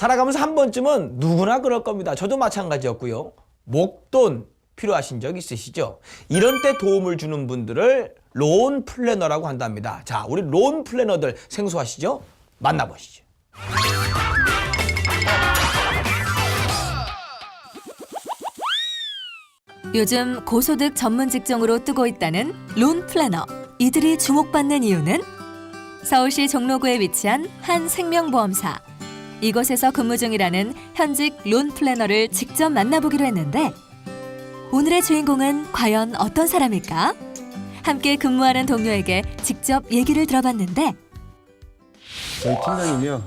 살아가면서 한 번쯤은 누구나 그럴 겁니다. 저도 마찬가지였고요. 목돈 필요하신 적 있으시죠? 이런 때 도움을 주는 분들을 론 플래너라고 한답니다. 자, 우리 론 플래너들 생소하시죠? 만나보시죠. 요즘 고소득 전문 직종으로 뜨고 있다는 론 플래너. 이들이 주목받는 이유는 서울시 종로구에 위치한 한 생명보험사. 이곳에서 근무 중이라는 현직 론 플래너를 직접 만나보기로 했는데 오늘의 주인공은 과연 어떤 사람일까? 함께 근무하는 동료에게 직접 얘기를 들어봤는데 저희 팀장님이요.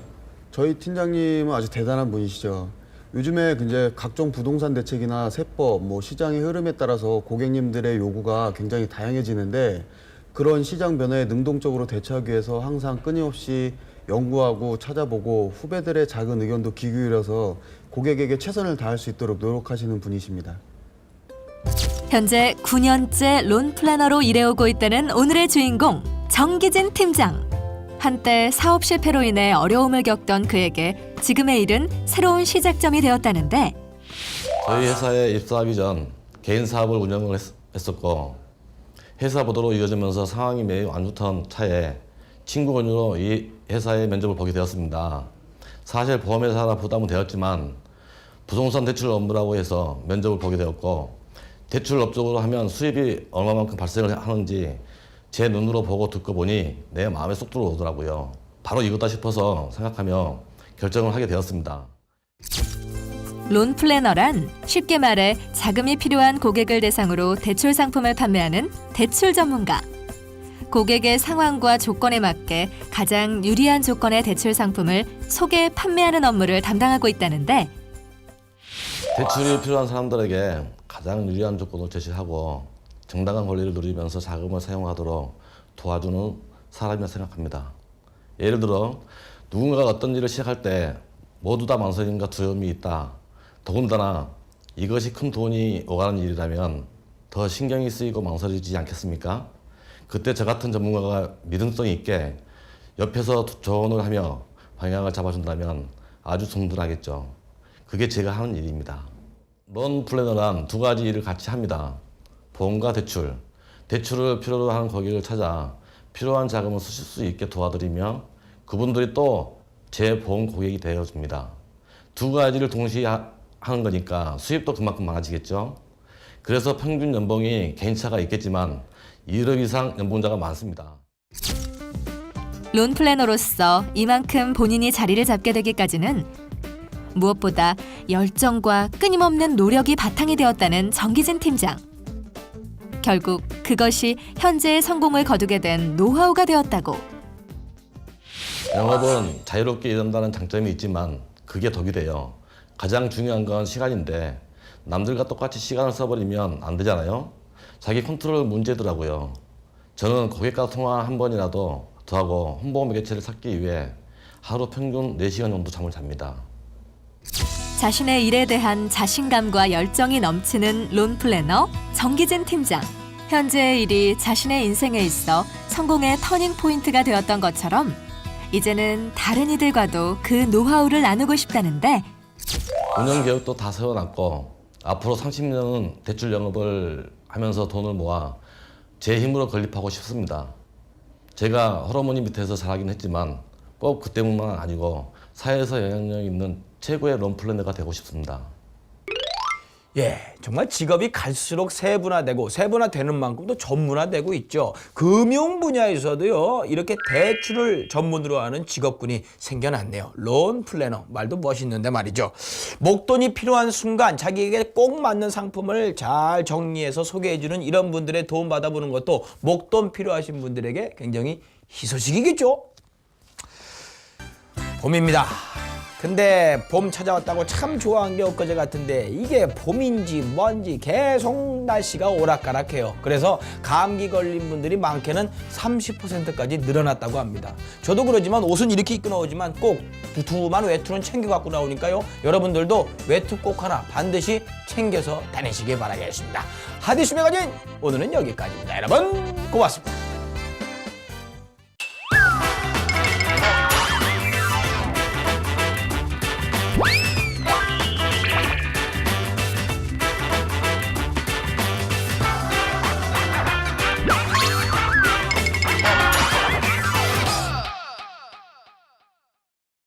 저희 팀장님은 아주 대단한 분이시죠. 요즘에 이제 각종 부동산 대책이나 세법, 시장의 흐름에 따라서 고객님들의 요구가 굉장히 다양해지는데 그런 시장 변화에 능동적으로 대처하기 위해서 항상 끊임없이 연구하고 찾아보고 후배들의 작은 의견도 귀 기울여서 고객에게 최선을 다할 수 있도록 노력하시는 분이십니다. 현재 9년째 론 플래너로 일해오고 있다는 오늘의 주인공 정기진 팀장. 한때 사업 실패로 인해 어려움을 겪던 그에게 지금의 일은 새로운 시작점이 되었다는데 저희 회사에 입사하기 전 개인 사업을 운영을 했었고 회사 보도로 이어지면서 상황이 매우 안 좋던 차에 친구 권유로 이 회사의 면접을 보게 되었습니다. 사실 보험회사라 부담은 되었지만 부동산 대출 업무라고 해서 면접을 보게 되었고 대출 업적으로 하면 수입이 얼마만큼 발생을 하는지 제 눈으로 보고 듣고 보니 내 마음에 쏙 들어오더라고요. 바로 이거다 싶어서 생각하며 결정을 하게 되었습니다. 론 플래너란 쉽게 말해 자금이 필요한 고객을 대상으로 대출 상품을 판매하는 대출 전문가. 고객의 상황과 조건에 맞게 가장 유리한 조건의 대출 상품을 소개, 판매하는 업무를 담당하고 있다는데 대출이 필요한 사람들에게 가장 유리한 조건을 제시하고 정당한 권리를 누리면서 자금을 사용하도록 도와주는 사람이라 생각합니다. 예를 들어 누군가가 어떤 일을 시작할 때 모두 다 망설임과 두려움이 있다. 더군다나 이것이 큰 돈이 오가는 일이라면 더 신경이 쓰이고 망설이지 않겠습니까? 그때 저 같은 전문가가 믿음성 있게 옆에서 조언을 하며 방향을 잡아준다면 아주 든든하겠죠. 그게 제가 하는 일입니다. 론 플래너란 두 가지 일을 같이 합니다. 보험과 대출. 대출을 필요로 하는 고객을 찾아 필요한 자금을 쓰실 수 있게 도와드리며 그분들이 또 제 보험 고객이 되어줍니다. 두 가지를 동시에 하는 거니까 수입도 그만큼 많아지겠죠. 그래서 평균 연봉이 개인차가 있겠지만 1억 이상 연봉자가 많습니다. 론 플래너로서 이만큼 본인이 자리를 잡게 되기까지는 무엇보다 열정과 끊임없는 노력이 바탕이 되었다는 정기진 팀장. 결국 그것이 현재의 성공을 거두게 된 노하우가 되었다고. 영업은 자유롭게 일한다는 장점이 있지만 그게 덕이 돼요. 가장 중요한 건 시간인데 남들과 똑같이 시간을 써버리면 안 되잖아요. 자기 컨트롤 문제더라고요. 저는 고객과 통화 한 번이라도 더 하고 홍보 매개체를 찾기 위해 하루 평균 4시간 정도 잠을 잡니다. 자신의 일에 대한 자신감과 열정이 넘치는 론 플래너 정기진 팀장. 현재의 일이 자신의 인생에 있어 성공의 터닝 포인트가 되었던 것처럼 이제는 다른 이들과도 그 노하우를 나누고 싶다는데 운영 계획도 다 세워놨고 앞으로 30년은 대출 영업을 하면서 돈을 모아 제 힘으로 건립하고 싶습니다. 제가 홀어머니 밑에서 자라긴 했지만 꼭 그 때문만 아니고 사회에서 영향력 있는 최고의 론 플래너가 되고 싶습니다. 예, 정말 직업이 갈수록 세분화되고 세분화되는 만큼 또 전문화되고 있죠. 금융 분야에서도요, 이렇게 대출을 전문으로 하는 직업군이 생겨났네요. 론 플래너, 말도 멋있는데 말이죠. 목돈이 필요한 순간 자기에게 꼭 맞는 상품을 잘 정리해서 소개해주는 이런 분들의 도움 받아보는 것도 목돈 필요하신 분들에게 굉장히 희소식이겠죠. 봄입니다. 근데 봄 찾아왔다고 참 좋아한 게 엊그제 같은데 이게 봄인지 뭔지 계속 날씨가 오락가락해요. 그래서 감기 걸린 분들이 많게는 30%까지 늘어났다고 합니다. 저도 그러지만 옷은 이렇게 입고 나오지만 꼭 두툼한 외투는 챙겨 갖고 나오니까요. 여러분들도 외투 꼭 하나 반드시 챙겨서 다니시길 바라겠습니다. 하디슈 매거진 오늘은 여기까지입니다. 여러분 고맙습니다.